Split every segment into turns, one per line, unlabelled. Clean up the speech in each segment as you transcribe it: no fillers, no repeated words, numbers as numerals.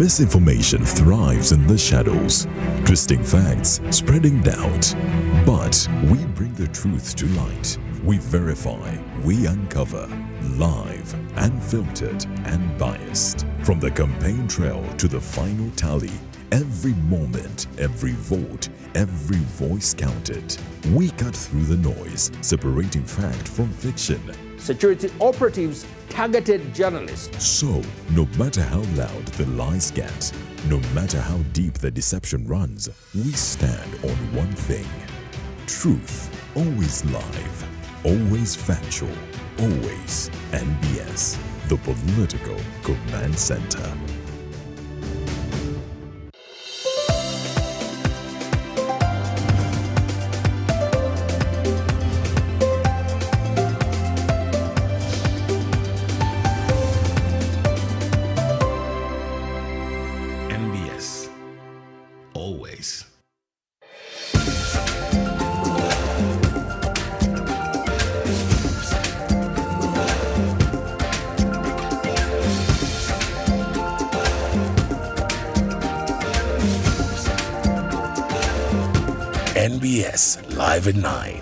Misinformation thrives in the shadows, twisting facts, spreading doubt. But we bring the truth to light. We verify, we uncover, live, unfiltered, and biased. From the campaign trail to the final tally, every moment, every vote, every voice counted. We cut through the noise, separating fact from fiction.
Security operatives targeted journalists.
So, no matter how loud the lies get, no matter how deep the deception runs, we stand on one thing. Truth, always live, always factual, always NBS, the political command center.
NBS, always. NBS Live at 9.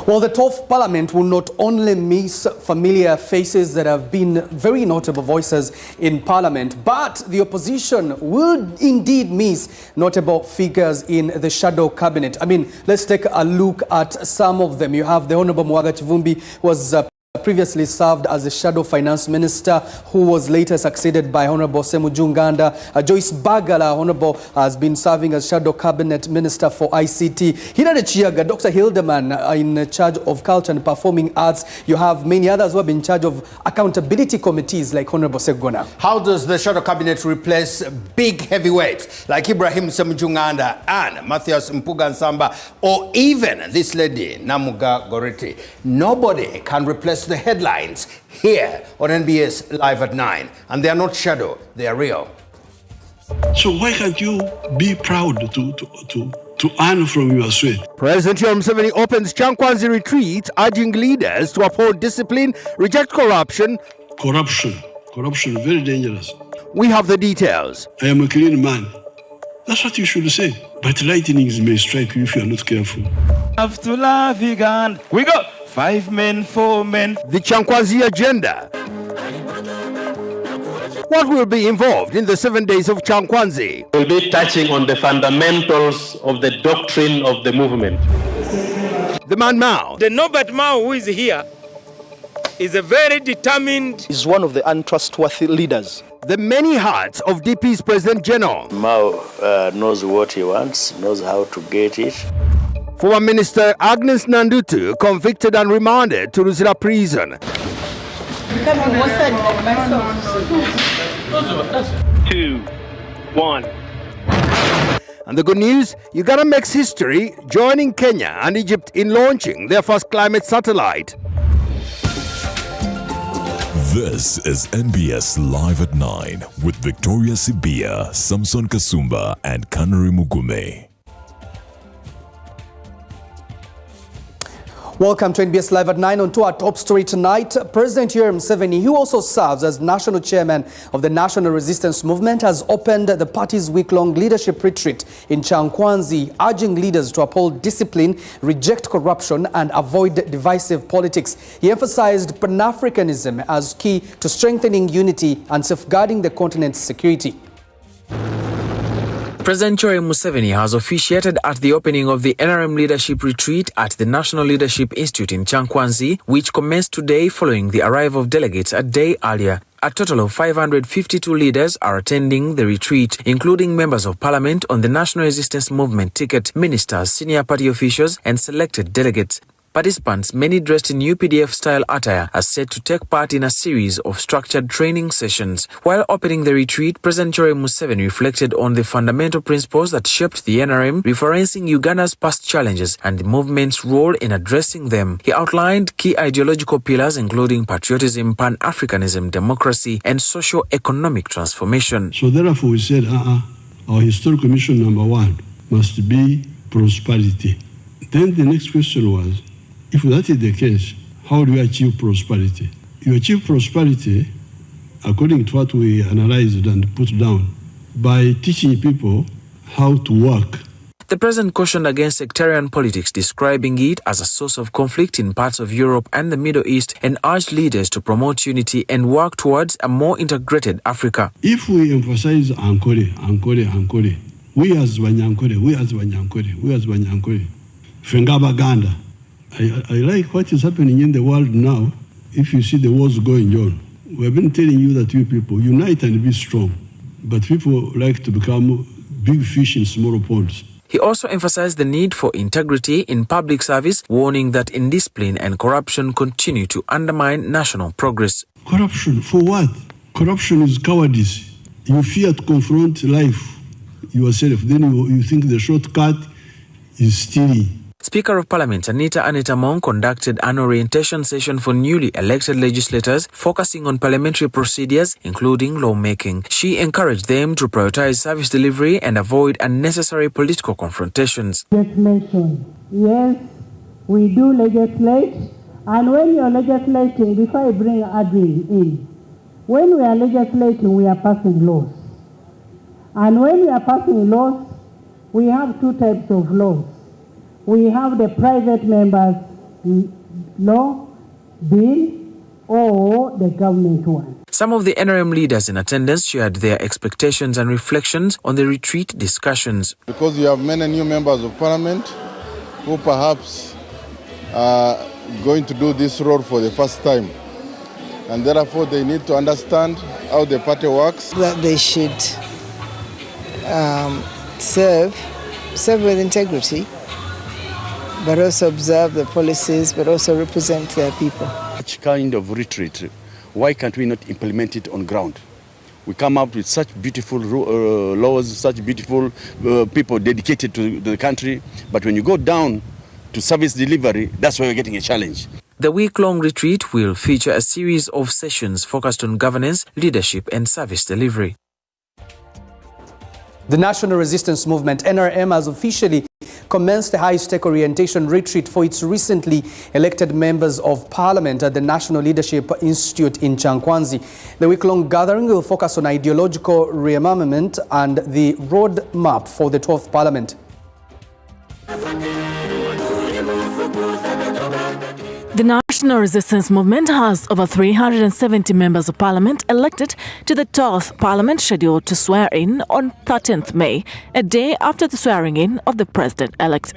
Well, the 12th Parliament will not only miss familiar faces that have been very notable voices in Parliament, but the opposition will indeed miss notable figures in the shadow cabinet. I mean, let's take a look at some of them. You have the Honorable Mwaga Chivumbi, who was previously served as the Shadow Finance Minister, who was later succeeded by Honorable Ssemujju Nganda. Joyce Bagala, Honorable, has been serving as Shadow Cabinet Minister for ICT. Hilary Chiaga, Dr. Hildeman in charge of Culture and Performing Arts. You have many others who have been in charge of accountability committees like Honorable Segona.
How does the Shadow Cabinet replace big heavyweights like Ibrahim Ssemujju Nganda and Matthias Mpuga Nsamba, or even this lady, Namuga Goreti? Nobody can replace the headlines here on NBS Live at 9. And they are not shadow, they are real.
So why can't you be proud to earn from your sweat?
President Yoweri Museveni opens Chankwanzi retreat, urging leaders to uphold discipline, reject corruption.
Corruption, very dangerous.
We have the details.
I am a clean man. That's what you should say. But lightnings may strike you if you are not careful.
Have to love again. We go. 5 men, 4 men.
The Chankwanzi agenda. What will be involved in the 7 days of Chankwanzi?
We'll be touching on the fundamentals of the doctrine of the movement.
The man Mao.
The Norbert Mao who is here is a very determined...
He's one of the untrustworthy leaders.
The many hearts of DP's President General.
Mao knows what he wants, knows how to get it.
Former Minister Agnes Nandutu convicted and remanded to Ruzira prison.
2, 1.
And the good news, Uganda makes history, joining Kenya and Egypt in launching their first climate satellite.
This is NBS Live at 9 with Victoria Sibia, Samson Kasumba, and Kanari Mugume.
Welcome to NBS Live at 9. On to our top story tonight. President Yoweri Museveni, who also serves as National Chairman of the National Resistance Movement, has opened the party's week-long leadership retreat in Chankwanzi, urging leaders to uphold discipline, reject corruption, and avoid divisive politics. He emphasized Pan-Africanism as key to strengthening unity and safeguarding the continent's security.
President Yoweri Museveni has officiated at the opening of the NRM Leadership Retreat at the National Leadership Institute in Chankwanzi, which commenced today following the arrival of delegates a day earlier. A total of 552 leaders are attending the retreat, including members of parliament on the National Resistance Movement ticket, ministers, senior party officials, and selected delegates. Participants, many dressed in UPDF-style attire, are set to take part in a series of structured training sessions. While opening the retreat, President Yoweri Museveni reflected on the fundamental principles that shaped the NRM, referencing Uganda's past challenges and the movement's role in addressing them. He outlined key ideological pillars including patriotism, Pan-Africanism, democracy, and socio-economic transformation.
So therefore we said, our historical mission number 1 must be prosperity. Then the next question was, if that is the case, how do you achieve prosperity? You achieve prosperity, according to what we analyzed and put down, by teaching people how to work.
The president cautioned against sectarian politics, describing it as a source of conflict in parts of Europe and the Middle East, and urged leaders to promote unity and work towards a more integrated Africa.
If we emphasize Ankole, we as Banyankole, Fengabaganda. I like what is happening in the world now. If you see the wars going on, we have been telling you that you people unite and be strong. But people like to become big fish in small ponds.
He also emphasized the need for integrity in public service, warning that indiscipline and corruption continue to undermine national progress.
Corruption, for what? Corruption is cowardice. You fear to confront life yourself. Then you think the shortcut is stealing.
Speaker of Parliament Anita Among conducted an orientation session for newly elected legislators focusing on parliamentary procedures, including lawmaking. She encouraged them to prioritize service delivery and avoid unnecessary political confrontations.
Legislation. Yes, we do legislate, and when you're legislating, before I bring Adrian in, when we are legislating, we are passing laws. And when we are passing laws, we have two types of laws. We have the private members' law, bill, or the government one.
Some of the NRM leaders in attendance shared their expectations and reflections on the retreat discussions.
Because you have many new members of parliament who perhaps are going to do this role for the first time. And therefore they need to understand how the party works.
That they should serve with integrity, but also observe the policies, but also represent their people.
Such kind of retreat, why can't we not implement it on ground? We come up with such beautiful laws, such beautiful people dedicated to the country, but when you go down to service delivery, that's where we're getting a challenge.
The week-long retreat will feature a series of sessions focused on governance, leadership and service delivery.
The National Resistance Movement, NRM, has officially commenced a high-stake orientation retreat for its recently elected members of parliament at the National Leadership Institute in Chankwanzi. The week-long gathering will focus on ideological rearmament and the roadmap for the 12th parliament.
The National Resistance Movement has over 370 members of parliament elected to the 12th parliament, scheduled to swear in on 13th May, a day after the swearing in of the president-elect.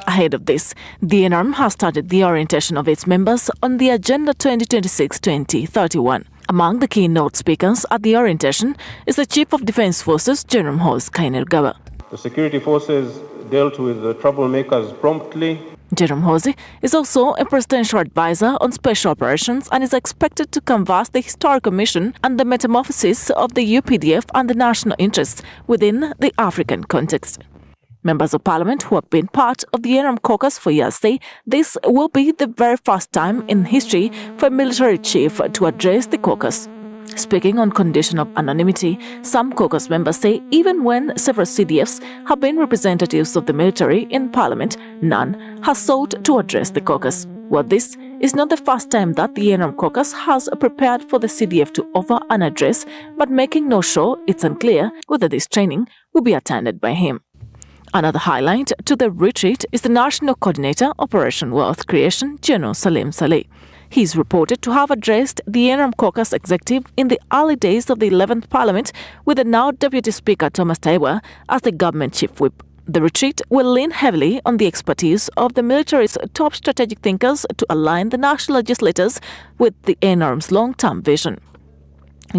Ahead of this, the NRM has started the orientation of its members on the Agenda 2026-2031. Among the keynote speakers at the orientation is the Chief of Defence Forces, General Hose Kainerugaba.
The security forces dealt with the troublemakers promptly.
Jerome Hosey is also a presidential advisor on special operations and is expected to canvass the historical mission and the metamorphosis of the UPDF and the national interests within the African context. Members of parliament who have been part of the NRM caucus for years say this will be the very first time in history for a military chief to address the caucus. Speaking on condition of anonymity, some caucus members say even when several CDFs have been representatives of the military in parliament, none has sought to address the caucus. Well, this is not the first time that the NRM caucus has prepared for the CDF to offer an address, but making no show, it's unclear whether this training will be attended by him. Another highlight to the retreat is the National Coordinator, Operation Wealth Creation, General Salim Saleh. He is reported to have addressed the NRM caucus executive in the early days of the 11th Parliament, with the now Deputy Speaker Thomas Taiwa as the government chief whip. The retreat will lean heavily on the expertise of the military's top strategic thinkers to align the national legislators with the NRM's long-term vision.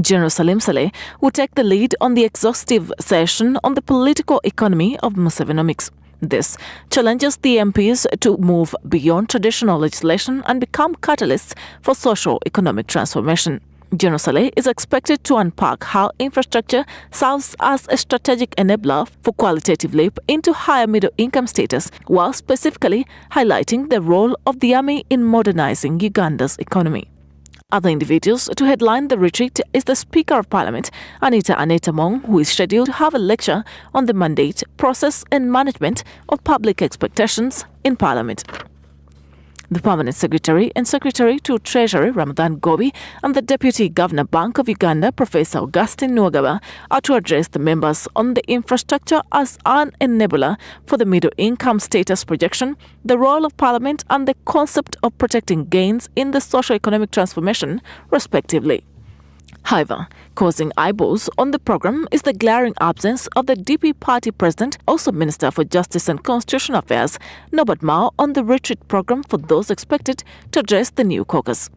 General Salim Saleh will take the lead on the exhaustive session on the political economy of Musevenomics. This challenges the MPs to move beyond traditional legislation and become catalysts for socio-economic transformation. General Saleh is expected to unpack how infrastructure serves as a strategic enabler for qualitative leap into higher middle-income status, while specifically highlighting the role of the army in modernizing Uganda's economy. Other individuals to headline the retreat is the Speaker of Parliament, Anita Among, who is scheduled to have a lecture on the mandate, process and management of public expectations in Parliament. The Permanent Secretary and Secretary to Treasury Ramadan Gobi and the Deputy Governor Bank of Uganda Professor Augustine Nwagaba are to address the members on the infrastructure as an enabler for the middle income status projection, the role of Parliament and the concept of protecting gains in the socio-economic transformation, respectively. However, causing eyeballs on the program is the glaring absence of the DP party president, also Minister for Justice and Constitutional Affairs, Norbert Mao, on the retreat program for those expected to address the new caucus.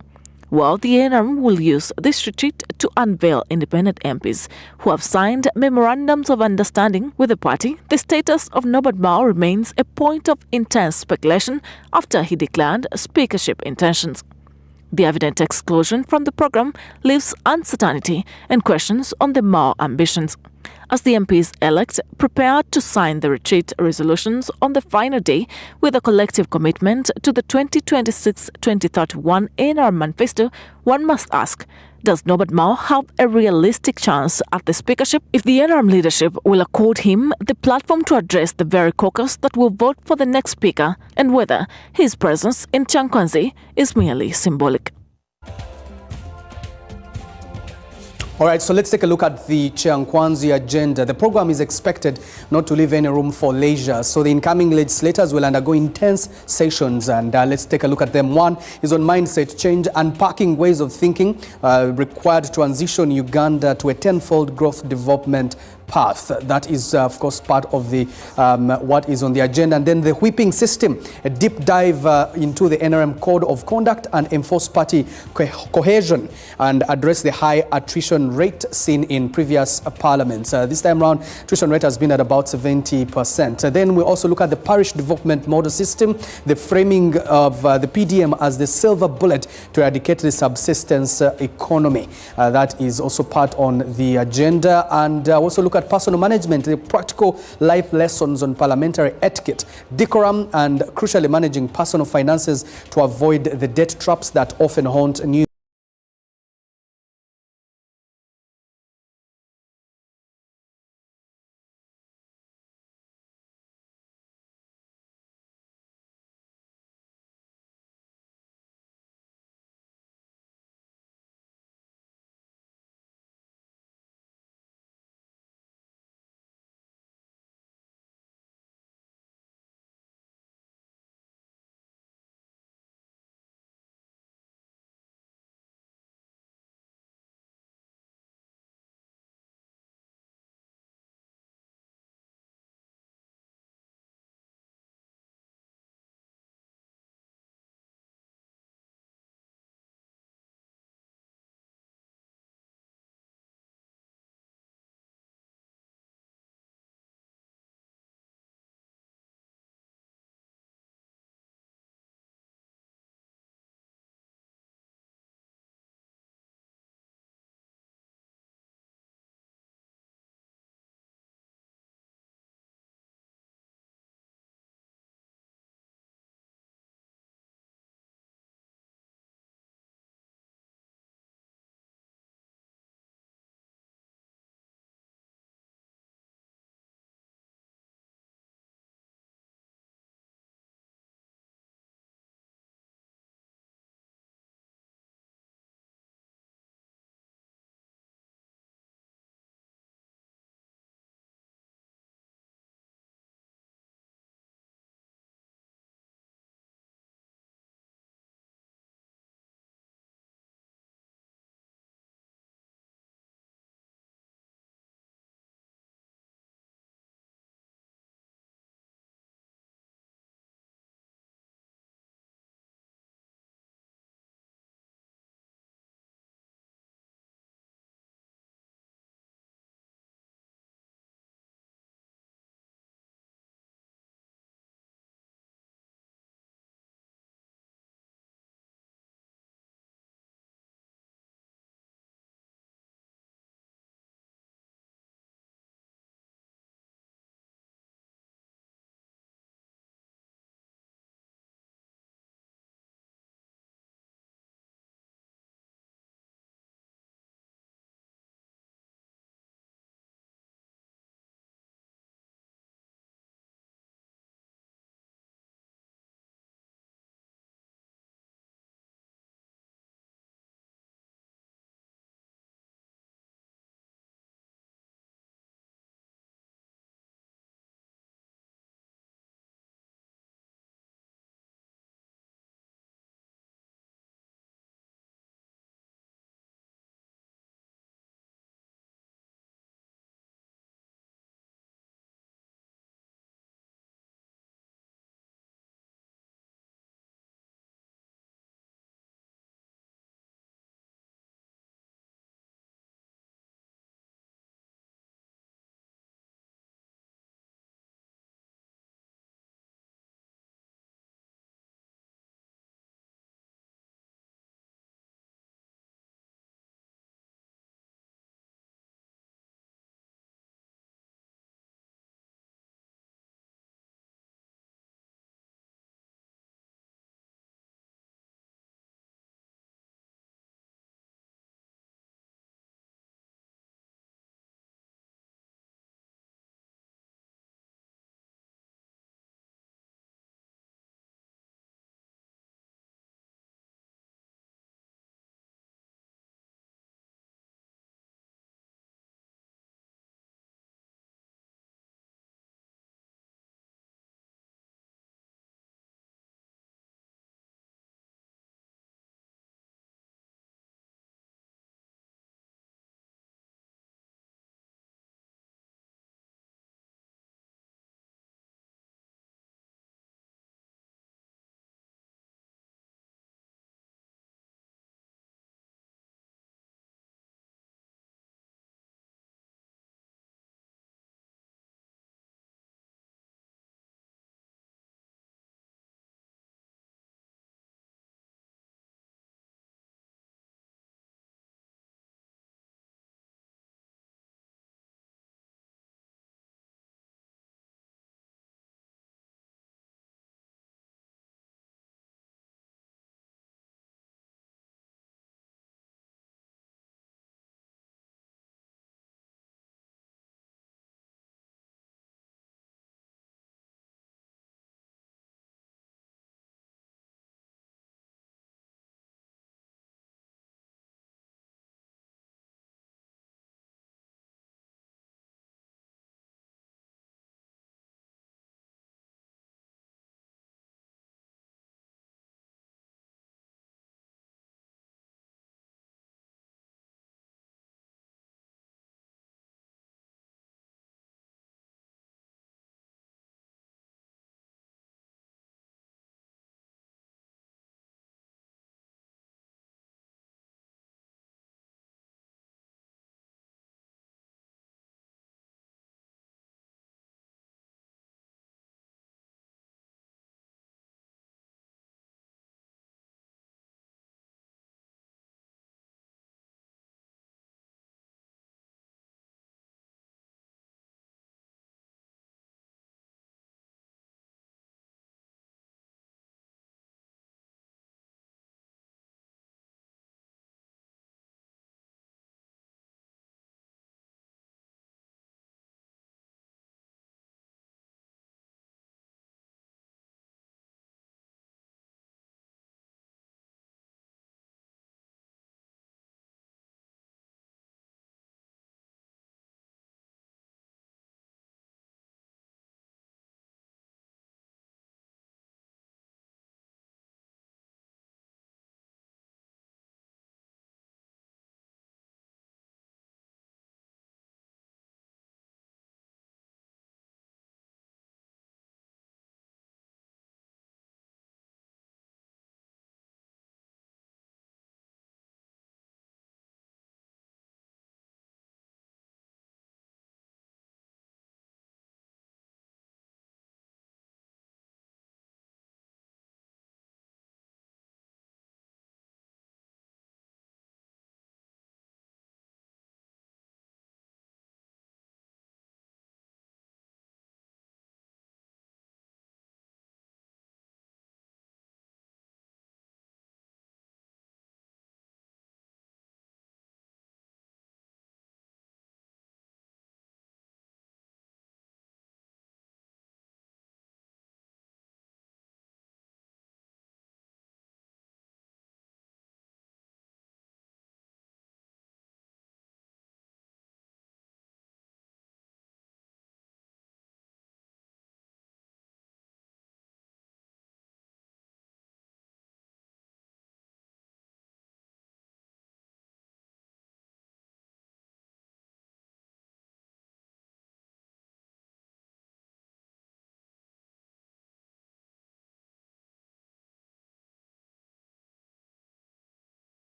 While the NRM will use this retreat to unveil independent MPs who have signed memorandums of understanding with the party, the status of Norbert Mao remains a point of intense speculation after he declared speakership intentions. The evident exclusion from the program leaves uncertainty and questions on the Mao ambitions. As the MPs elect prepare to sign the retreat resolutions on the final day with a collective commitment to the 2026-2031 NRM manifesto, one must ask, does Norbert Mao have a realistic chance at the speakership if the NRM leadership will accord him the platform to address the very caucus that will vote for the next speaker, and whether his presence in Chankwanzi is merely symbolic?
All right, so let's take a look at the Chankwanzi agenda. The program is expected not to leave any room for leisure, so the incoming legislators will undergo intense sessions, and let's take a look at them. One is on mindset change, unpacking ways of thinking required to transition Uganda to a tenfold growth development path. That is, of course, part of the what is on the agenda. And then the whipping system, a deep dive into the NRM Code of Conduct and enforce party cohesion and address the high attrition rate seen in previous parliaments. This time around, attrition rate has been at about 70%. Then we also look at the parish development model system, the framing of the PDM as the silver bullet to eradicate the subsistence economy. That is also part on the agenda. And also look at personal management, the practical life lessons on parliamentary etiquette, decorum, and crucially managing personal finances to avoid the debt traps that often haunt new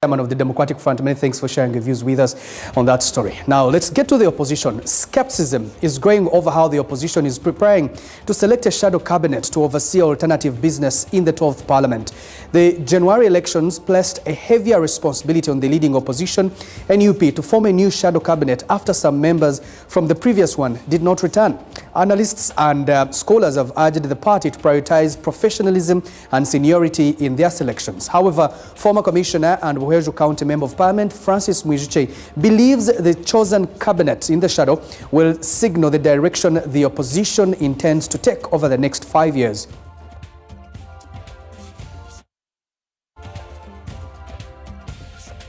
Chairman of the Democratic Front, many thanks for sharing your views with us on that story. Now, let's get to the opposition. Skepticism is growing over how the opposition is preparing to select a shadow cabinet to oversee alternative business in the 12th Parliament. The January elections placed a heavier responsibility on the leading opposition, NUP, to form a new shadow cabinet after some members from the previous one did not return. Analysts and scholars have urged the party to prioritize professionalism and seniority in their selections. However, former Commissioner and Buheju County Member of Parliament Francis Mwijuche believes the chosen cabinet in the shadow will signal the direction the opposition intends to take over the next 5 years.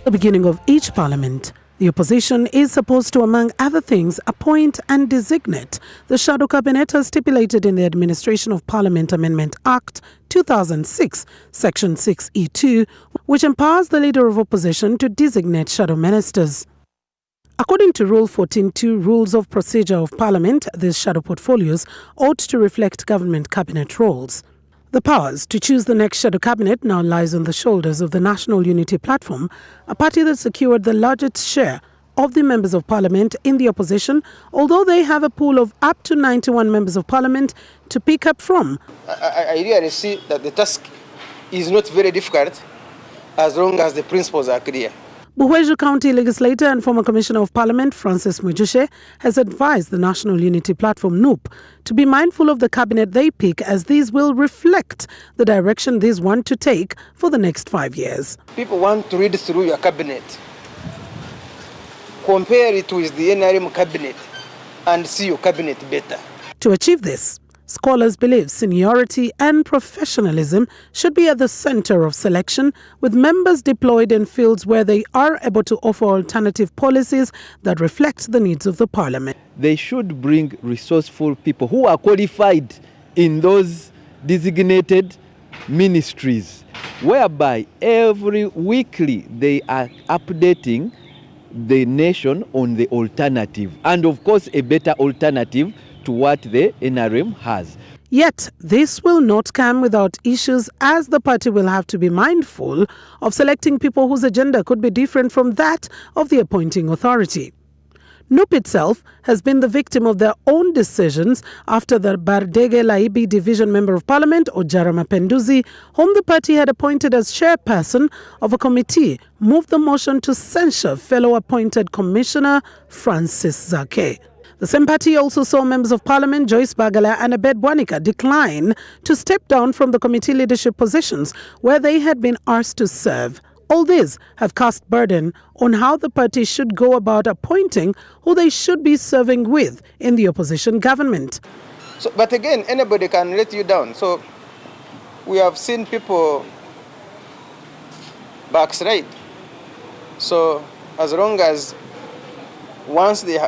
The beginning of each parliament, the opposition is supposed to, among other things, appoint and designate the shadow cabinet as stipulated in the Administration of Parliament Amendment Act 2006, Section 6E2, which empowers the Leader of Opposition to designate shadow ministers. According to Rule 14.2 Rules of Procedure of Parliament, these shadow portfolios ought to reflect government cabinet roles. The powers to choose the next shadow cabinet now lies on the shoulders of the National Unity Platform, a party that secured the largest share of the members of parliament in the opposition, although they have a pool of up to 91 members of parliament to pick up from.
I really see that the task is not very difficult as long as the principles are clear.
Buheju County legislator and former Commissioner of Parliament Francis Mwijuche has advised the National Unity Platform NUP to be mindful of the cabinet they pick, as these will reflect the direction these want to take for the next 5 years.
People want to read through your cabinet, compare it with the NRM cabinet and see your cabinet better.
To achieve this, scholars believe seniority and professionalism should be at the center of selection, with members deployed in fields where they are able to offer alternative policies that reflect the needs of the parliament.
They should bring resourceful people who are qualified in those designated ministries, whereby every weekly they are updating the nation on the alternative, and of course a better alternative to what the NRM has.
Yet, this will not come without issues, as the party will have to be mindful of selecting people whose agenda could be different from that of the appointing authority. NUP itself has been the victim of their own decisions after the Bardege Laibi Division Member of Parliament, Ojara Mapenduzi, whom the party had appointed as chairperson of a committee, moved the motion to censure fellow appointed Commissioner Francis Zake. The same party also saw members of Parliament Joyce Bagala and Abed Bwanika decline to step down from the committee leadership positions where they had been asked to serve. All these have cast burden on how the party should go about appointing who they should be serving with in the opposition government.
So, but again, anybody can let you down. So we have seen people backslide. So as long as once they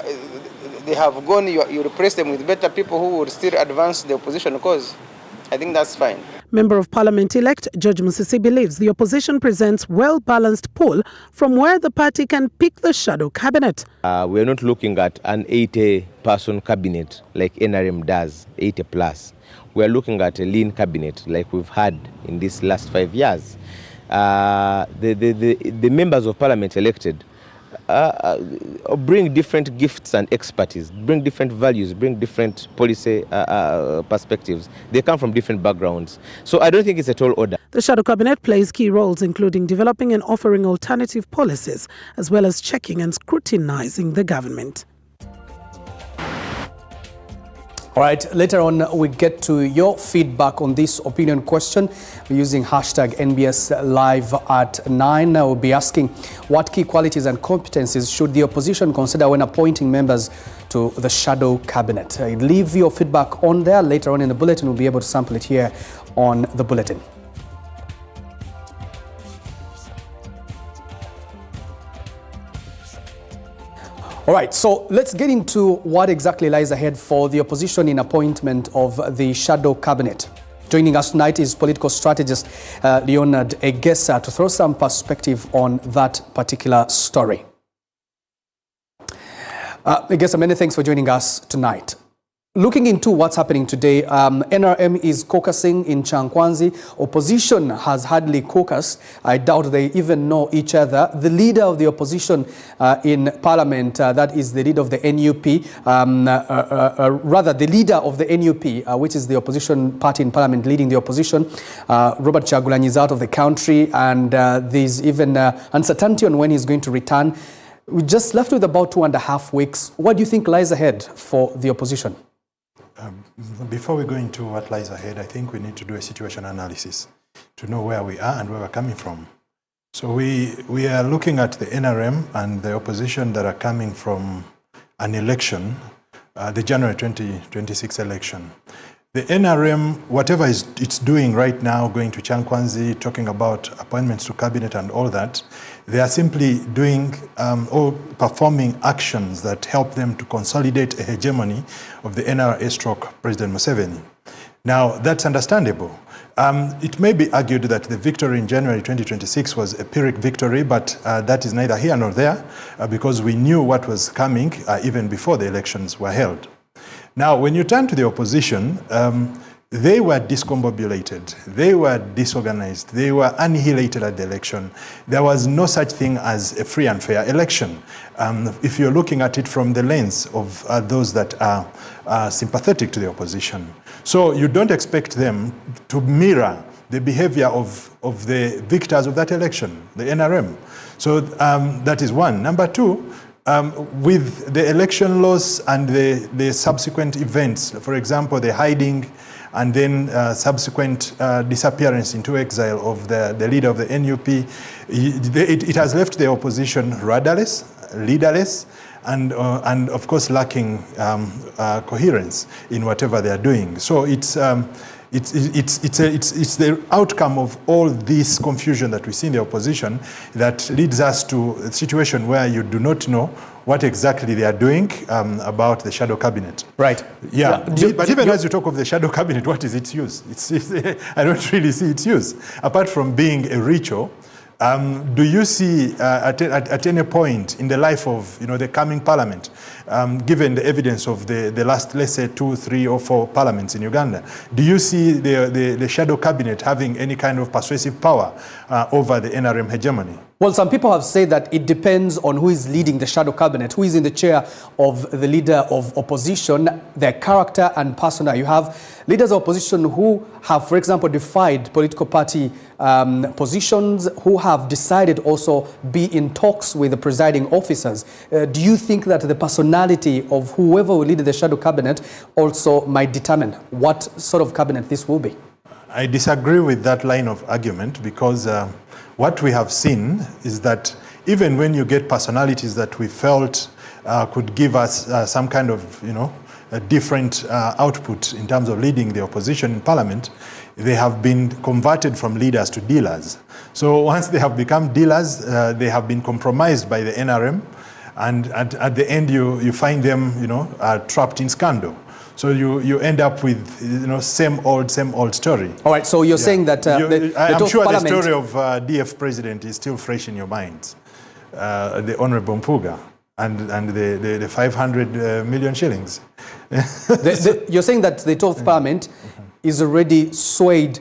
have gone, you replace them with better people who will still advance the opposition cause. I think that's fine.
Member of Parliament-elect George Musisi believes the opposition presents well-balanced pool from where the party can pick the shadow cabinet.
We're not looking at an 80-person cabinet like NRM does, 80 plus. We're looking at a lean cabinet like we've had in these last 5 years. The members of Parliament elected bring different gifts and expertise, bring different values, bring different policy perspectives. They come from different backgrounds. So I don't think it's a tall order.
The shadow cabinet plays key roles, including developing and offering alternative policies, as well as checking and scrutinizing the government.
All right, later on we get to your feedback on this opinion question using hashtag NBS Live at 9. We'll be asking what key qualities and competencies should the opposition consider when appointing members to the shadow cabinet. Leave your feedback on there. Later on in the bulletin, we'll be able to sample it here on the bulletin. All right, so let's get into what exactly lies ahead for the opposition in appointment of the shadow cabinet. Joining us tonight is political strategist Leonard Egesa to throw some perspective on that particular story. Egesa, many thanks for joining us tonight. Looking into what's happening today, NRM is caucusing in Chankwanzi. Opposition has hardly caucused. I doubt they even know each other. The leader of the opposition in parliament, that is the leader of the NUP, rather the leader of the NUP, which is the opposition party in parliament leading the opposition, Robert Chagulanyi is out of the country, and there's even uncertainty on when he's going to return. We just left with about 2.5 weeks. What do you think lies ahead for the opposition?
Before we go into what lies ahead, I think we need to do a situation analysis to know where we are and where we're coming from. So we are looking at the NRM and the opposition that are coming from an election, the January 2026 election. The NRM, whatever it's doing right now, going to Chankwanzi, talking about appointments to cabinet and all that, they are simply doing or performing actions that help them to consolidate a hegemony of the NRA stroke President Museveni. Now, that's understandable. It may be argued that the victory in January 2026 was a Pyrrhic victory, but that is neither here nor there because we knew what was coming even before the elections were held. Now, when you turn to the opposition, they were discombobulated, they were disorganized, they were annihilated at the election. There was no such thing as a free and fair election. If you're looking at it from the lens of those that are sympathetic to the opposition. So you don't expect them to mirror the behavior of the victors of that election, the NRM. So that is one. Number two, with the election loss and the subsequent events, for example, the hiding and then subsequent disappearance into exile of the leader of the NUP, it has left the opposition rudderless, leaderless, and of course lacking coherence in whatever they are doing. So it's the outcome of all this confusion that we see in the opposition that leads us to a situation where you do not know what exactly they are doing about the shadow cabinet.
Right.
Yeah. But even as you talk of the shadow cabinet, what is its use? I don't really see its use. Apart from being a ritual, do you see at any point in the life of the coming parliament, given the evidence of the last, let's say, 2, 3, or 4 parliaments in Uganda, do you see the shadow cabinet having any kind of persuasive power over the NRM hegemony?
Well, some people have said that it depends on who is leading the shadow cabinet, who is in the chair of the leader of opposition, their character and persona. You have leaders of opposition who have, for example, defied political party positions, who have decided also be in talks with the presiding officers. Do you think that the personality of whoever will lead the shadow cabinet also might determine what sort of cabinet this will be?
I disagree with that line of argument because what we have seen is that even when you get personalities that we felt could give us some kind of, a different output in terms of leading the opposition in parliament, they have been converted from leaders to dealers. So once they have become dealers, they have been compromised by the NRM, and at the end you find them, trapped in scandal. So you end up with same old story.
All right. So you're saying that
I'm sure the story of DF president is still fresh in your minds, the Honorable Mpuga and the 500 million shillings.
You're saying that the 12th Parliament is already swayed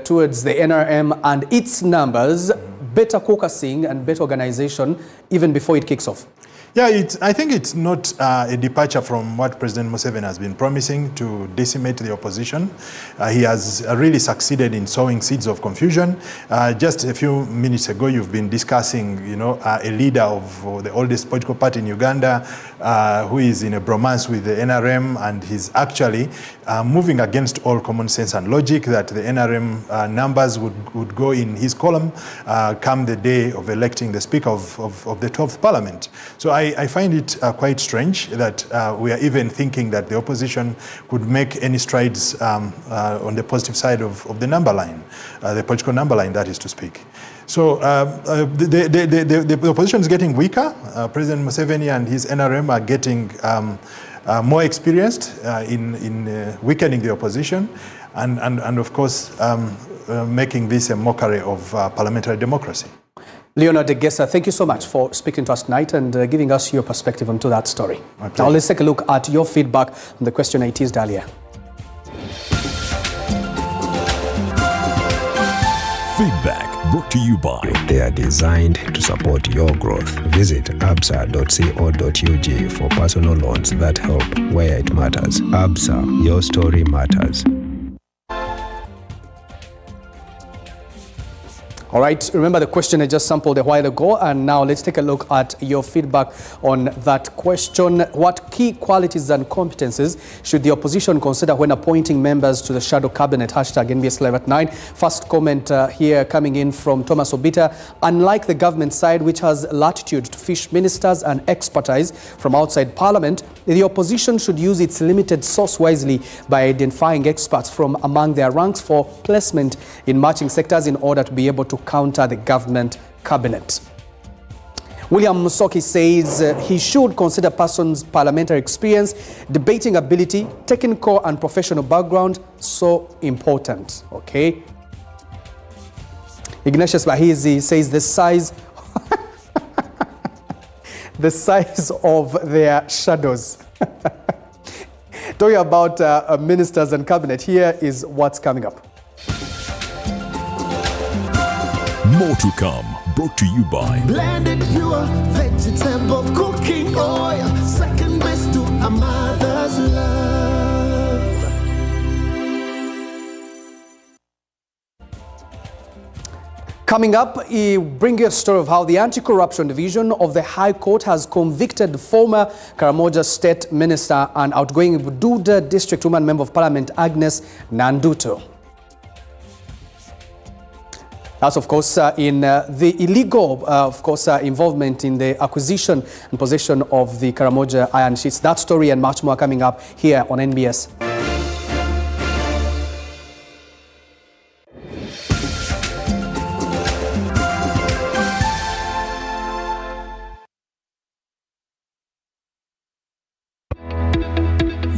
towards the NRM and its numbers, better caucusing and better organization even before it kicks off.
Yeah, I think it's not a departure from what President Museveni has been promising to decimate the opposition. He has really succeeded in sowing seeds of confusion. Just a few minutes ago, you've been discussing, a leader of the oldest political party in Uganda who is in a bromance with the NRM, and he's actually moving against all common sense and logic that the NRM numbers would go in his column come the day of electing the Speaker of the 12th Parliament. So I find it quite strange that we are even thinking that the opposition could make any strides on the positive side of the number line, the political number line, that is to speak. So the opposition is getting weaker. President Museveni and his NRM are getting more experienced in weakening the opposition and of course, making this a mockery of parliamentary democracy.
Leonard de Gessa, thank you so much for speaking to us tonight and giving us your perspective onto that story. Okay. Now let's take a look at your feedback on the question I teased earlier.
Feedback brought to you by.
They are designed to support your growth. Visit absa.co.ug for personal loans that help where it matters. Absa, your story matters.
All right, remember the question I just sampled a while ago, and now let's take a look at your feedback on that question. What key qualities and competences should the opposition consider when appointing members to the shadow cabinet? Hashtag NBS Live at 9. First comment here coming in from Thomas Obita. Unlike the government side, which has latitude to fish ministers and expertise from outside parliament, the opposition should use its limited source wisely by identifying experts from among their ranks for placement in matching sectors in order to be able to counter the government cabinet. William Musoki says he should consider persons' parliamentary experience, debating ability, technical and professional background so important. Okay. Ignatius Bahizi says the size of their shadows. Talking about ministers and cabinet, here is what's coming up.
More to come, brought to you by
blended pure vegetable cooking oil, second best to a mother's love.
Coming up, we bring you a story of how the Anti-Corruption Division of the High Court has convicted former Karamoja State Minister and outgoing Bududa District Woman Member of Parliament Agnes Nanduto. That's, of course, in the illegal, involvement in the acquisition and possession of the Karamoja iron sheets. That story and much more coming up here on NBS.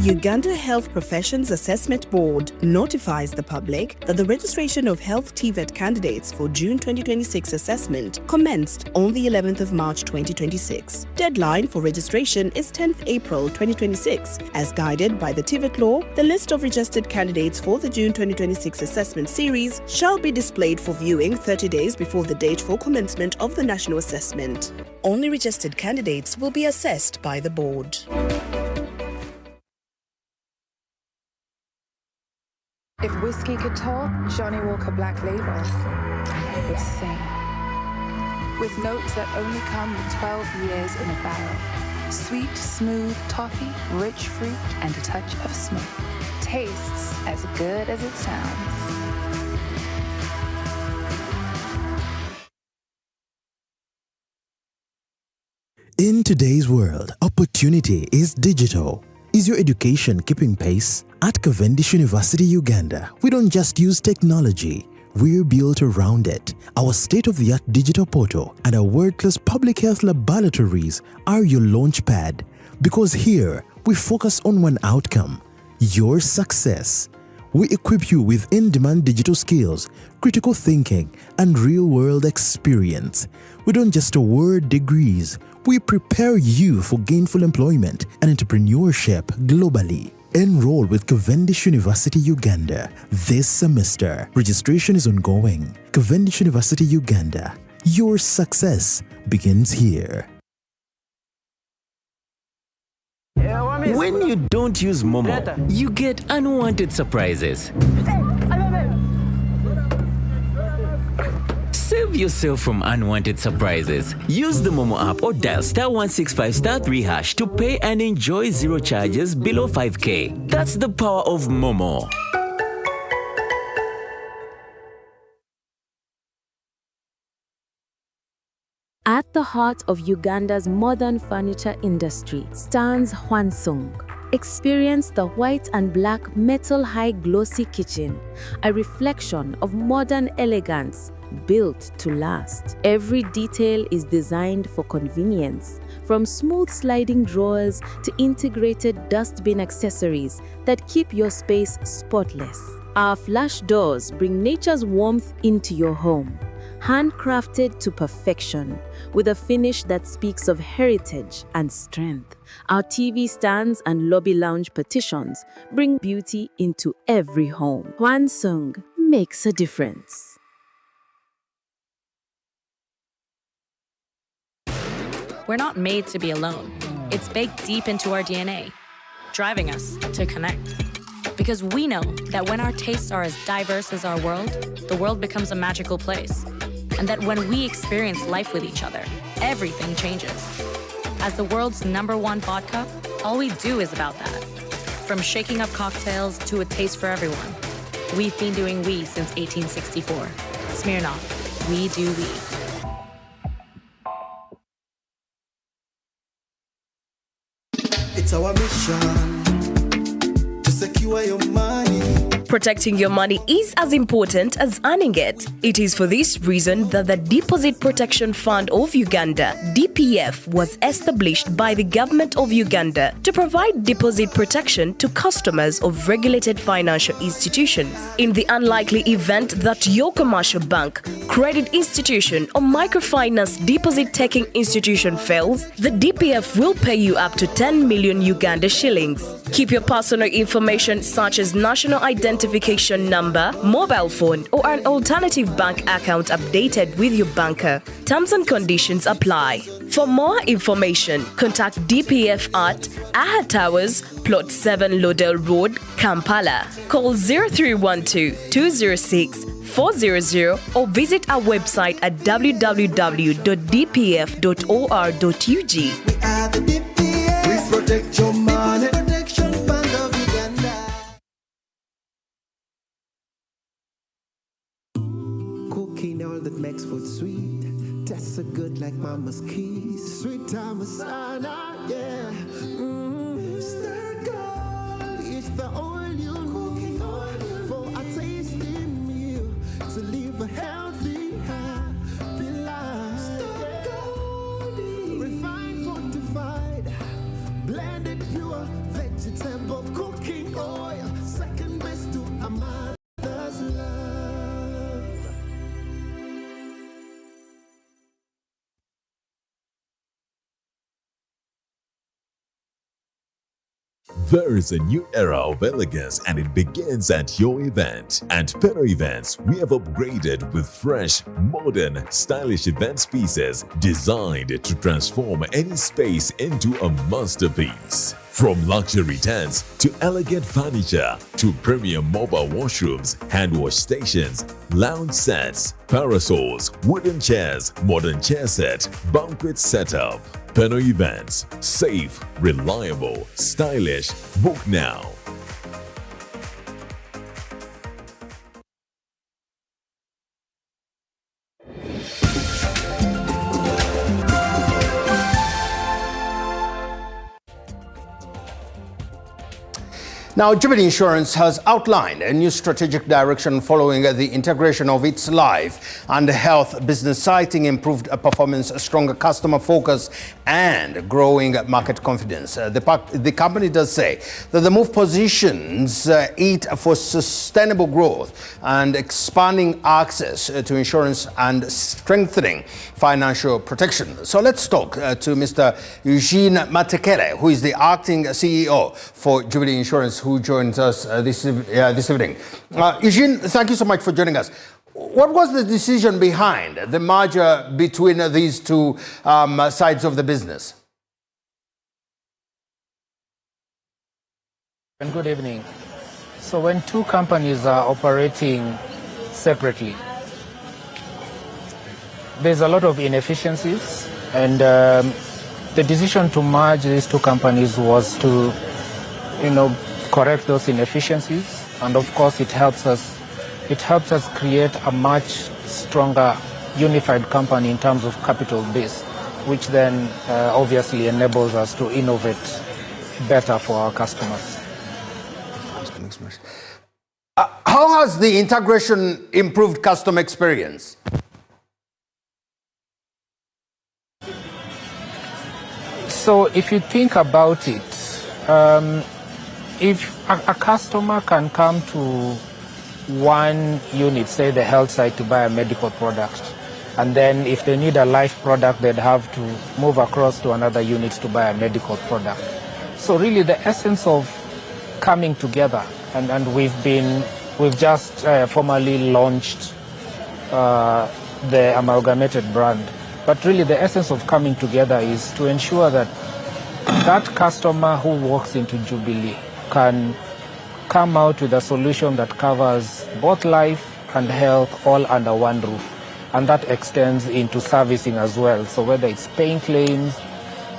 Uganda Health Professions Assessment Board notifies the public that the registration of health TVET candidates for June 2026 assessment commenced on the 11th of March 2026. Deadline for registration is 10th April 2026. As guided by the TVET law, the list of registered candidates for the June 2026 assessment series shall be displayed for viewing 30 days before the date for commencement of the national assessment. Only registered candidates will be assessed by the board.
If whiskey could talk, Johnny Walker Black Label would sing. With notes that only come with 12 years in a barrel. Sweet, smooth toffee, rich fruit, and a touch of smoke. Tastes as good as it sounds.
In today's world, opportunity is digital. Is your education keeping pace? At Cavendish University, Uganda, we don't just use technology, we're built around it. Our state-of-the-art digital portal and our world-class public health laboratories are your launchpad. Because here, we focus on one outcome, your success. We equip you with in-demand digital skills, critical thinking, and real-world experience. We don't just award degrees, we prepare you for gainful employment and entrepreneurship globally. Enroll with Cavendish University, Uganda this semester. Registration is ongoing. Cavendish University, Uganda. Your success begins here.
When you don't use Momo, you get unwanted surprises. Save yourself from unwanted surprises. Use the Momo app or dial *165*3# to pay and enjoy zero charges below 5K. That's the power of Momo.
At the heart of Uganda's modern furniture industry stands Hwansung. Experience the white and black metal high glossy kitchen, a reflection of modern elegance built to last. Every detail is designed for convenience, from smooth sliding drawers to integrated dustbin accessories that keep your space spotless. Our flash doors bring nature's warmth into your home. handcrafted to perfection, with a finish that speaks of heritage and strength. Our TV stands and lobby lounge partitions bring beauty into every home. Hwansung makes a difference.
We're not made to be alone. It's baked deep into our DNA, driving us to connect. Because we know that when our tastes are as diverse as our world, the world becomes a magical place. And that when we experience life with each other, everything changes. As the world's #1 vodka, all we do is about that. From shaking up cocktails to a taste for everyone. We've been doing we since 1864. Smirnoff, we do we.
It's our mission to secure your money.
Protecting your money is as important as earning it. It is for this reason that the Deposit Protection Fund of Uganda, DPF, was established by the government of Uganda to provide deposit protection to customers of regulated financial institutions. In the unlikely event that your commercial bank, credit institution, or microfinance deposit-taking institution fails, the DPF will pay you up to 10 million Uganda shillings. Keep your personal information such as national identification number, mobile phone, or an alternative bank account updated with your banker. Terms and conditions apply. For more information, contact DPF at Aha Towers, Plot 7 Lodell Road, Kampala. Call 0312-206-400 or visit our website at www.dpf.or.ug.
We are the DPF. We protect your money. Protection Fund of Uganda. Cooking all that makes food sweet. Tastes so good like mama's keys. Sweet Tamasana, yeah. Stir gold. It's the oil you cooking oil for a tasty meal to live a healthy, happy life. Stir gold. Refined, fortified, blended pure vegetable cooking oil. Second best to a mother's love.
There is a new era of elegance and it begins at your event. At Peno Events, we have upgraded with fresh, modern, stylish event pieces designed to transform any space into a masterpiece. From luxury tents to elegant furniture to premium mobile washrooms, hand wash stations, lounge sets, parasols, wooden chairs, modern chair set, banquet setup. Peno Events. Safe, reliable, stylish. Book now.
Now, Jubilee Insurance has outlined a new strategic direction following the integration of its life and health business, citing improved performance, stronger customer focus, and growing market confidence. The company does say that the move positions it for sustainable growth and expanding access to insurance and strengthening financial protection. So let's talk to Mr. Eugene Matekele, who is the acting CEO for Jubilee Insurance, who joins us this evening. Eugene, thank you so much for joining us. What was the decision behind the merger between these two sides of the business?
And good evening. So when two companies are operating separately, there's a lot of inefficiencies, and the decision to merge these two companies was to, correct those inefficiencies, and of course it helps us create a much stronger unified company in terms of capital base, which then obviously enables us to innovate better for our customers.
How has the integration improved customer experience?
So if you think about it, if a customer can come to one unit, say the health side, to buy a medical product, And then if they need a life product, they'd have to move across to another unit to buy a medical product. So really the essence of coming together, and we've just formally launched the amalgamated brand. But really the essence of coming together is to ensure that that customer who walks into Jubilee can come out with a solution that covers both life and health all under one roof. And that extends into servicing as well. So whether it's paying claims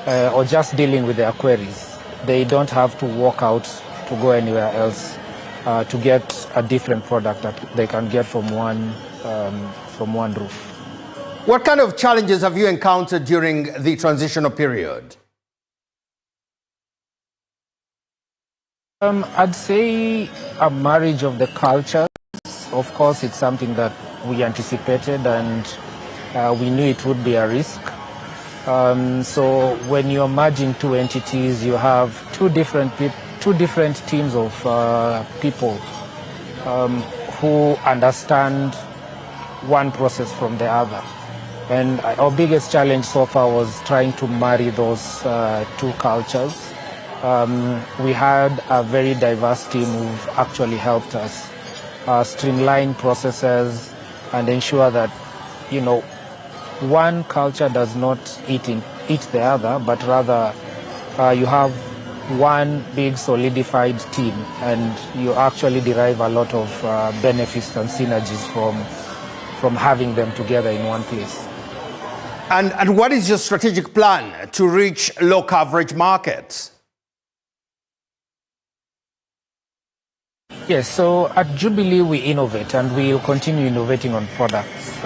or just dealing with their queries, they don't have to walk out to go anywhere else to get a different product that they can get from one roof.
What kind of challenges have you encountered during the transitional period?
I'd say a marriage of the cultures. Of course, it's something that we anticipated and we knew it would be a risk. So when you're merging two entities, you have two different teams of people who understand one process from the other. And our biggest challenge so far was trying to marry those two cultures. We had a very diverse team who've actually helped us streamline processes and ensure that, you know, one culture does not eat the other, but rather you have one big solidified team and you actually derive a lot of benefits and synergies from having them together in one place.
And what is your strategic plan to reach low coverage markets?
Yes, so at Jubilee we innovate and we'll continue innovating on products.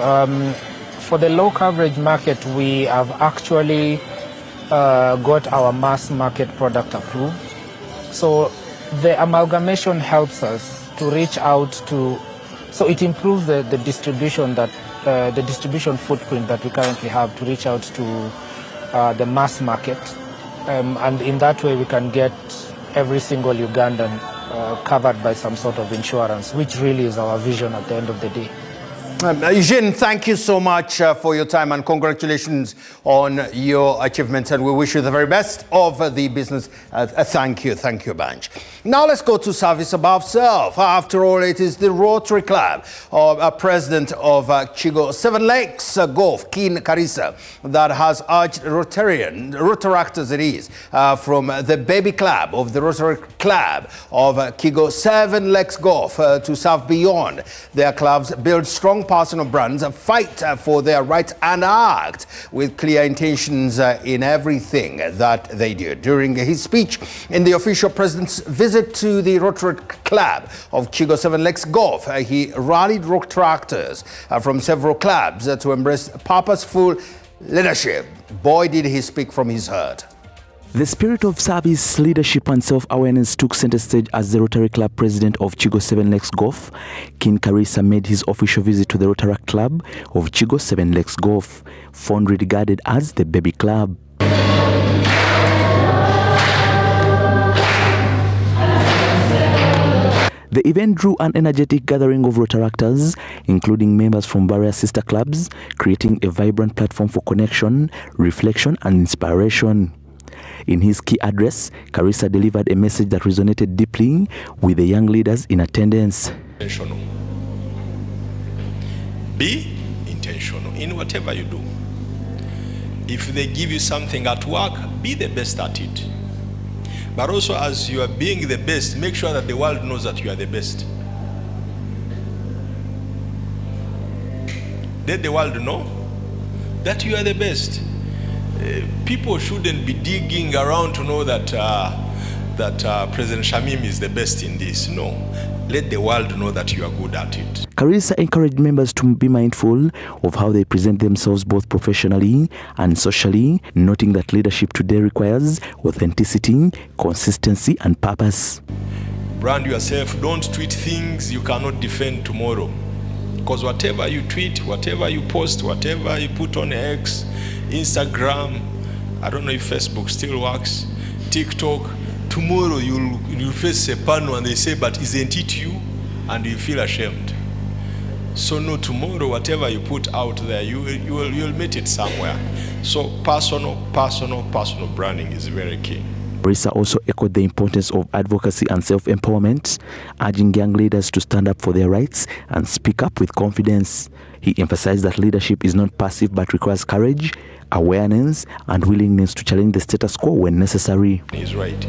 For the low coverage market, we have actually got our mass market product approved. So the amalgamation helps us to reach out to, so it improves the distribution that the distribution footprint that we currently have to reach out to the mass market, and in that way we can get every single Ugandan covered by some sort of insurance, which really is our vision at the end of the day.
Eugene, thank you so much for your time and congratulations on your achievements, and we wish you the very best of the business. Thank you a bunch. Now let's go to service above self. After all, it is the Rotary Club, president of Chigo Seven Lakes Golf, Kin Karisa, that has urged Rotaractors, it is, from the baby club of the Rotary Club of Chigo Seven Lakes Golf to serve beyond their clubs, build strong personal brands, fight for their rights and act with clear intentions in everything that they do. During his speech in the official president's visit to the Rotary Club of Chigo Seven Lakes Golf, he rallied Rotaractors from several clubs to embrace purposeful leadership. Boy, did he speak from his heart.
The spirit of service, leadership and self-awareness took center stage as the Rotary Club president of Chigo Seven Lakes Golf, Kin Karisa, made his official visit to the Rotary Club of Chigo Seven Lakes Golf, fondly regarded as the baby club. The event drew an energetic gathering of Rotaractors, including members from various sister clubs, creating a vibrant platform for connection, reflection and inspiration. In his key address, Karisa delivered a message that resonated deeply with the young leaders in attendance.
Intentional. Be intentional in whatever you do. If they give you something at work, be the best at it. But also, as you are being the best, make sure that the world knows that you are the best. Let the world know that you are the best. People shouldn't be digging around to know that President Shamim is the best in this. No, let the world know that you are good at it.
Karisa encouraged members to be mindful of how they present themselves both professionally and socially, noting that leadership today requires authenticity, consistency and purpose.
Brand yourself. Don't tweet things you cannot defend tomorrow. Because whatever you tweet, whatever you post, whatever you put on X, Instagram, I don't know if Facebook still works, TikTok, tomorrow you'll face a panel and they say, but isn't it you? And you feel ashamed. So no, tomorrow, whatever you put out there, you'll meet it somewhere. So personal branding is very key.
Risa also echoed the importance of advocacy and self-empowerment, urging young leaders to stand up for their rights and speak up with confidence. He emphasized that leadership is not passive but requires courage, awareness, and willingness to challenge the status quo when necessary.
He's right.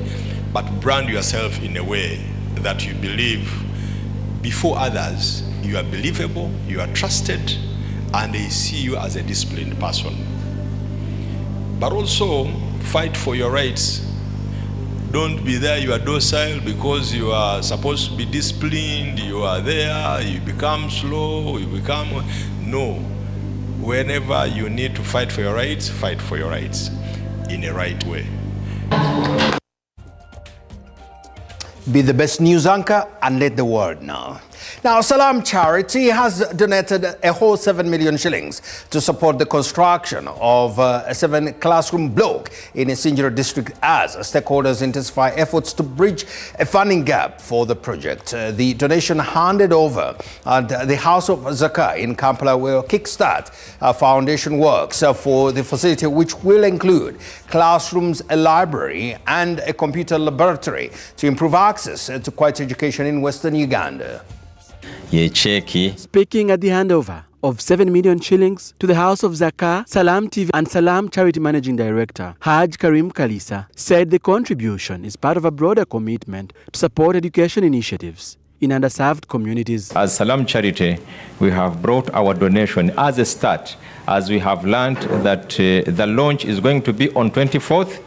But brand yourself in a way that you believe before others you are believable, you are trusted, and they see you as a disciplined person. But also fight for your rights. Don't be there, you are docile because you are supposed to be disciplined, you are there, you become slow, no. Whenever you need to fight for your rights in a right way.
Be the best news anchor and let the world know. Now, Salam Charity has donated a whole 7 million shillings to support the construction of a 7-classroom block in Isinjiro district as stakeholders intensify efforts to bridge a funding gap for the project. The donation handed over at the House of Zakah in Kampala will kickstart foundation works for the facility, which will include classrooms, a library, and a computer laboratory to improve access to quality education in Western Uganda.
Speaking at the handover of 7 million shillings to the House of Zakah, Salam TV and Salam Charity Managing Director Haj Karim Kalisa said the contribution is part of a broader commitment to support education initiatives in underserved communities.
As Salam Charity, we have brought our donation as a start, as we have learned that the launch is going to be on 24th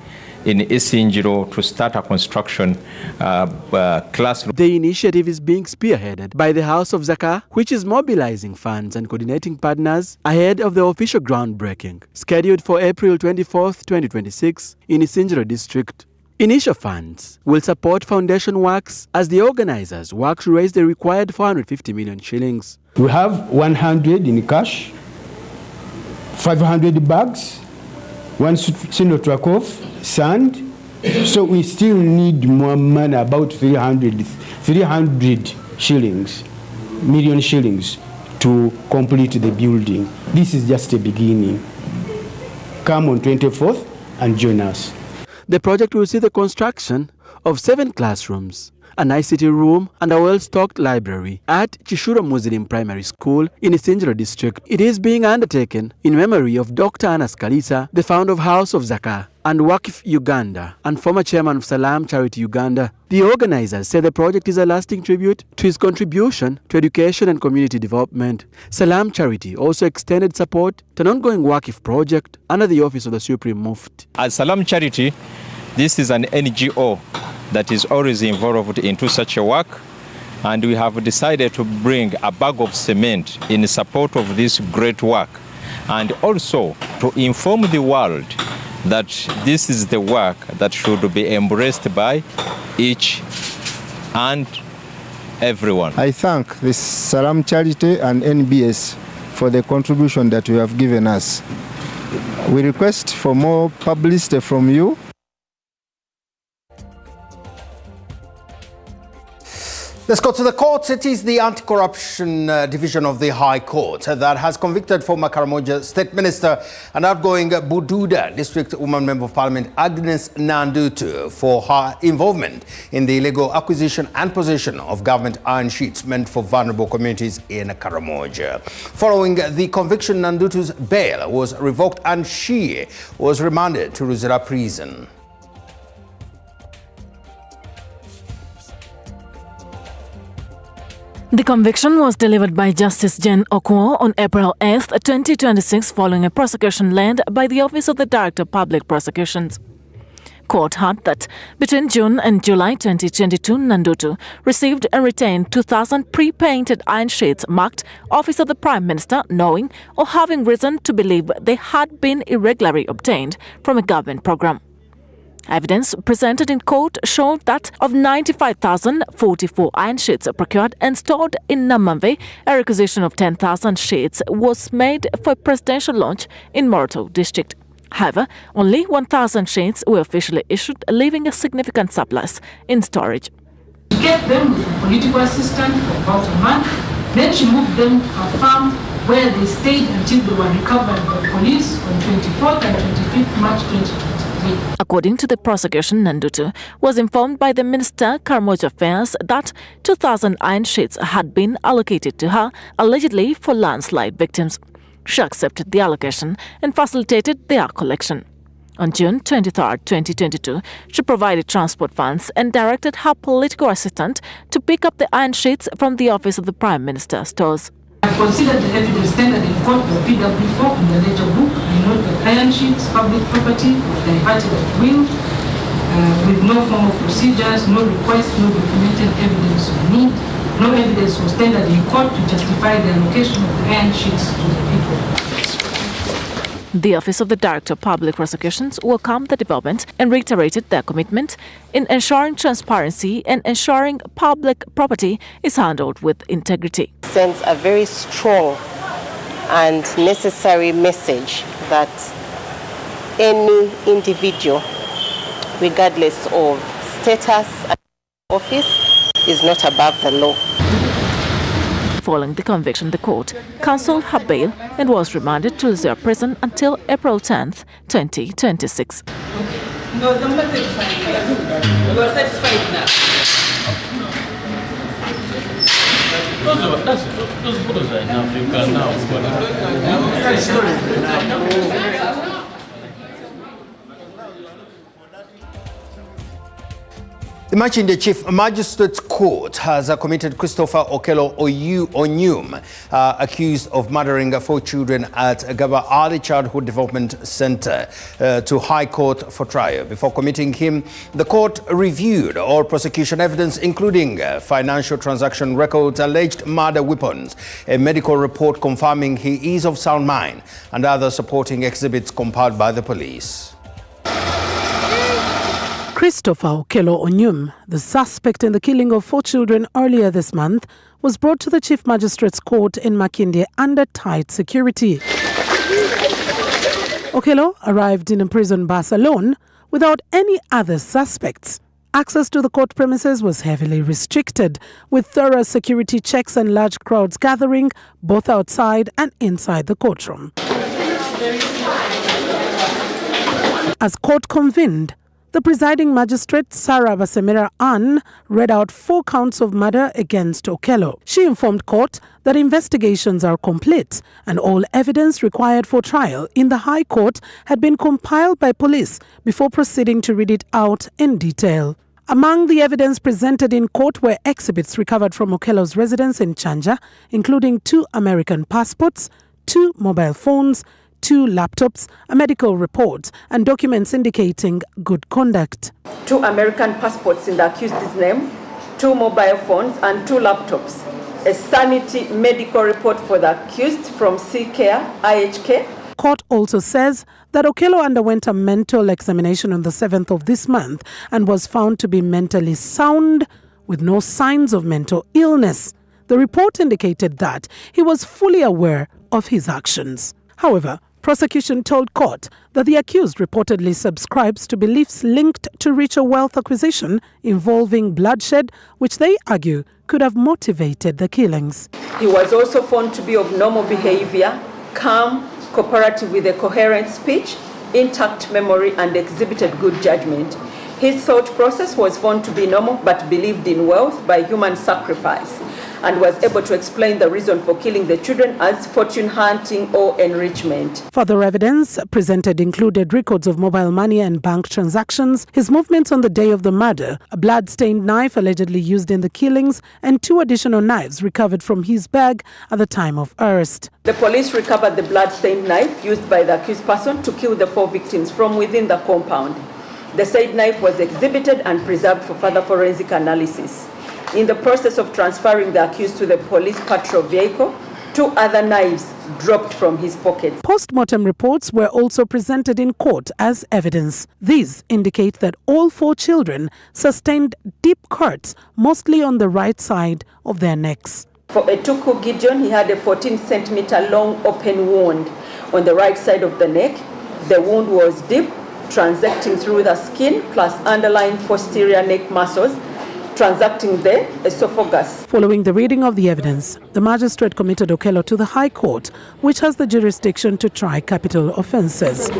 in Isinjiro to start a construction classroom.
The initiative is being spearheaded by the House of Zakah, which is mobilizing funds and coordinating partners ahead of the official groundbreaking, scheduled for April 24th, 2026 in Isinjiro district. Initial funds will support foundation works as the organizers work to raise the required 450 million shillings.
We have 100 in cash, 500 bags, 1 single truck of sand, so we still need more money, about 300 shillings, million shillings to complete the building. This is just a beginning. Come on 24th and join us.
The project will see the construction of 7 classrooms, an ICT room, and a well-stocked library at Chishuro Muslim Primary School in Isinjiro district. It is being undertaken in memory of Dr. Anas Kalisa, the founder of House of Zakah and Wakif Uganda and former chairman of Salam Charity Uganda. The organizers say the project is a lasting tribute to his contribution to education and community development. Salam Charity also extended support to an ongoing Wakif project under the Office of the Supreme Mufti.
As Salam Charity, this is an NGO that is always involved into such a work, and we have decided to bring a bag of cement in support of this great work, and also to inform the world that this is the work that should be embraced by each and everyone.
I thank the Salam Charity and NBS for the contribution that you have given us. We request for more publicity from you.
Let's go to the courts. It is the Anti-Corruption Division of the High Court that has convicted former Karamoja State Minister and outgoing Bududa District Woman Member of Parliament Agnes Nandutu for her involvement in the illegal acquisition and possession of government iron sheets meant for vulnerable communities in Karamoja. Following the conviction, Nandutu's bail was revoked and she was remanded to Ruzira Prison.
The conviction was delivered by Justice Jen Okwo on April 8, 2026, following a prosecution led by the Office of the Director of Public Prosecutions. Court had that between June and July 2022, Nandutu received and retained 2,000 pre-painted iron sheets marked Office of the Prime Minister, knowing or having reason to believe they had been irregularly obtained from a government program. Evidence presented in court showed that of 95,044 iron sheets procured and stored in Namamve, a requisition of 10,000 sheets was made for a presidential launch in Moroto district. However, only 1,000 sheets were officially issued, leaving a significant surplus in storage.
We gave them political assistance for about a month
Then she moved them to her farm where they stayed until they were recovered by police on 24th and 25th March 2023.
According to the prosecution, Nandutu was informed by the Minister, Karamoja Affairs, that 2,000 iron sheets had been allocated to her, allegedly for landslide victims. She accepted the allocation and facilitated their collection. On June 23, 2022, she provided transport funds and directed her political assistant to pick up the iron sheets from the office of the Prime Minister's stores.
I considered the evidence tendered in court by PW4 in the ledger book. I note that iron sheets, public property, were diverted at will, with no formal procedures, no request, no documented evidence of need. No evidence was tendered in court to justify the allocation of the iron sheets to the people.
The Office of the Director of Public Prosecutions welcomed the development and reiterated their commitment in ensuring transparency and ensuring public property is handled with integrity.
Sends a very strong and necessary message that any individual, regardless of status and office, is not above the law.
Following the conviction, the court cancelled her bail and was remanded to Lizard Prison until April 10th, 2026.
Those photos are in Africa now.
The Machinde Chief Magistrates Court has committed Christopher Okello Onyum, accused of murdering 4 children at Gaba Early Childhood Development Center, to High Court for trial. Before committing him, the court reviewed all prosecution evidence, including financial transaction records, alleged murder weapons, a medical report confirming he is of sound mind, and other supporting exhibits compiled by the police.
Christopher Okello Onyum, the suspect in the killing of 4 children earlier this month, was brought to the Chief Magistrates Court in Makindye under tight security. Okello arrived in a prison bus alone without any other suspects. Access to the court premises was heavily restricted, with thorough security checks and large crowds gathering both outside and inside the courtroom. As court convened, the presiding magistrate, Sarah Basemera Ann, read out 4 counts of murder against Okello. She informed court that investigations are complete and all evidence required for trial in the High Court had been compiled by police before proceeding to read it out in detail. Among the evidence presented in court were exhibits recovered from Okello's residence in Chanja, including 2 American passports, 2 mobile phones, 2 laptops, a medical report, and documents indicating good conduct.
2 American passports in the accused's name, 2 mobile phones, and 2 laptops. A sanity medical report for the accused from C-Care, IHK.
Court also says that Okello underwent a mental examination on the 7th of this month and was found to be mentally sound with no signs of mental illness. The report indicated that he was fully aware of his actions. However, prosecution told court that the accused reportedly subscribes to beliefs linked to richer wealth acquisition involving bloodshed, which they argue could have motivated the killings.
He was also found to be of normal behavior, calm, cooperative with a coherent speech, intact memory, and exhibited good judgment. His thought process was found to be normal but believed in wealth by human sacrifice, and was able to explain the reason for killing the children as fortune hunting or enrichment.
Further evidence presented included records of mobile money and bank transactions, his movements on the day of the murder, a blood-stained knife allegedly used in the killings, and 2 additional knives recovered from his bag at the time of arrest.
The police recovered the blood-stained knife used by the accused person to kill the 4 victims from within the compound. The said knife was exhibited and preserved for further forensic analysis. In the process of transferring the accused to the police patrol vehicle, 2 other knives dropped from his pockets.
Post-mortem reports were also presented in court as evidence. These indicate that all 4 children sustained deep cuts, mostly on the right side of their necks.
For Etuku Gideon, he had a 14-centimeter long open wound on the right side of the neck. The wound was deep, transecting through the skin plus underlying posterior neck muscles. transacting the esophagus.
Following the reading of the evidence, the magistrate committed Okello to the High Court, which has the jurisdiction to try capital offences.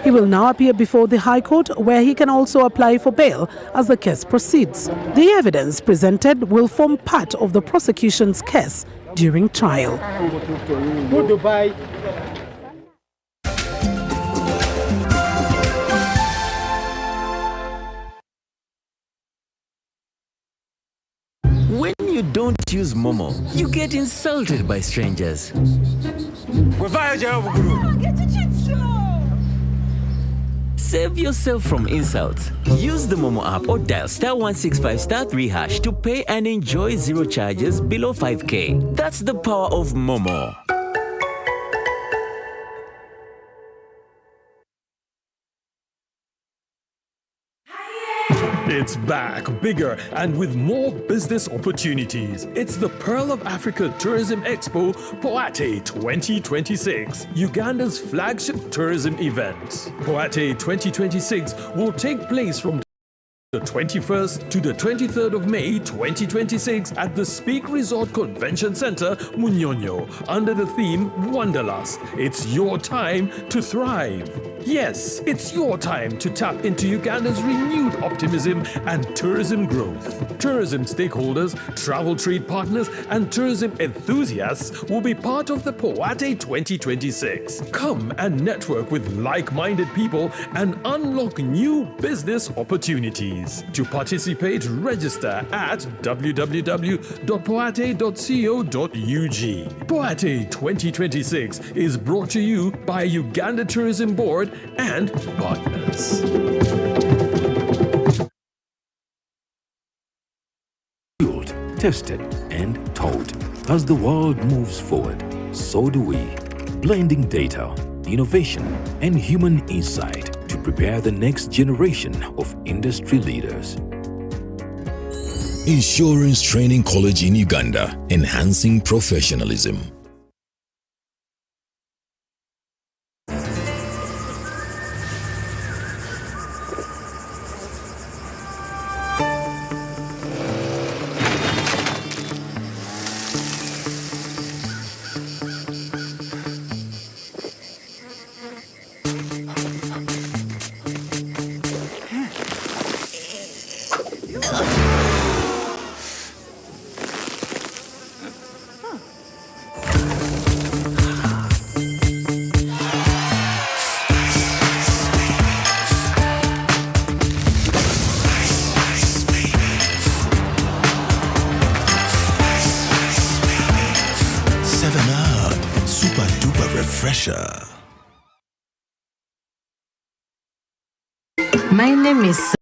He will now appear before the High Court, where he can also apply for bail as the case proceeds. The evidence presented will form part of the prosecution's case during trial.
When you don't use Momo, you get insulted by strangers. Save yourself from insults. Use the Momo app or dial *165*3# to pay and enjoy zero charges below 5K. That's the power of Momo.
It's back, bigger, and with more business opportunities. It's the Pearl of Africa Tourism Expo, Poate 2026, Uganda's flagship tourism event. Poate 2026 will take place from the 21st to the 23rd of May 2026 at the Speak Resort Convention Center, Munyonyo, under the theme Wanderlust. It's your time to thrive. Yes, it's your time to tap into Uganda's renewed optimism and tourism growth. Tourism stakeholders, travel trade partners, and tourism enthusiasts will be part of the Poate 2026. Come and network with like-minded people and unlock new business opportunities. To participate, register at www.poate.co.ug. Poate 2026 is brought to you by Uganda Tourism Board and partners.
Built, tested, and taught. As the world moves forward, so do we. Blending data, innovation, and human insight to prepare the next generation of industry leaders.
Insurance Training College in Uganda, enhancing professionalism.
My name is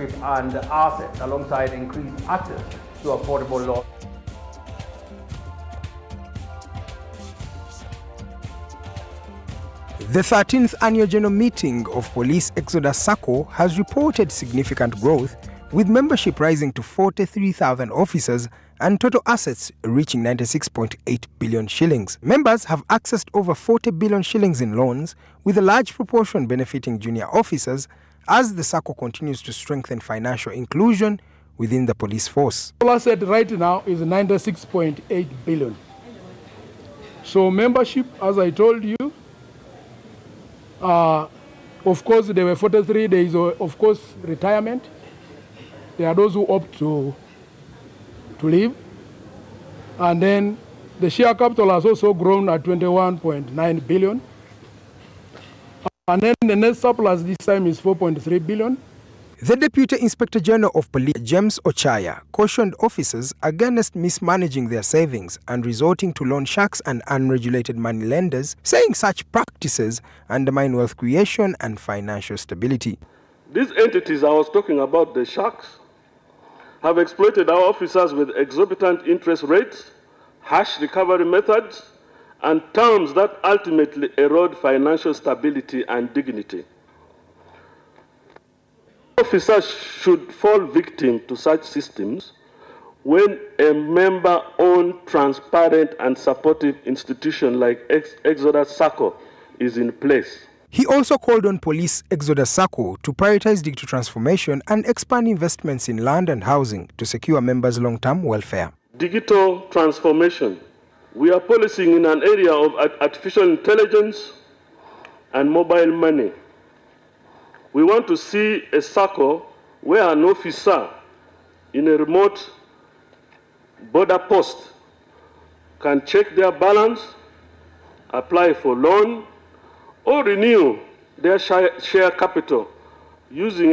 and assets alongside increased access to affordable law.
The 13th annual general meeting of Police Exodus SACCO has reported significant growth, with membership rising to 43,000 officers and total assets reaching 96.8 billion shillings. Members have accessed over 40 billion shillings in loans, with a large proportion benefiting junior officers as the SACCO continues to strengthen financial inclusion within the police force.
Total asset right now is 96.8 billion. So membership, as I told you, of course there were 43 days of course retirement. There are those who opt to leave. And then the share capital has also grown at 21.9 billion. And then the net surplus this time is 4.3 billion.
The Deputy Inspector General of Police, James Ochaya, cautioned officers against mismanaging their savings and resorting to loan sharks and unregulated money lenders, saying such practices undermine wealth creation and financial stability.
These entities I was talking about, the sharks, have exploited our officers with exorbitant interest rates, harsh recovery methods, and terms that ultimately erode financial stability and dignity. Officers should fall victim to such systems when a member-owned, transparent, and supportive institution like Exodus SACCO is in place.
He also called on Police Exodus SACCO to prioritize digital transformation and expand investments in land and housing to secure members' long-term welfare.
Digital transformation. We are policing in an area of artificial intelligence and mobile money. We want to see a SACCO where an officer in a remote border post can check their balance, apply for loan, or renew their share capital using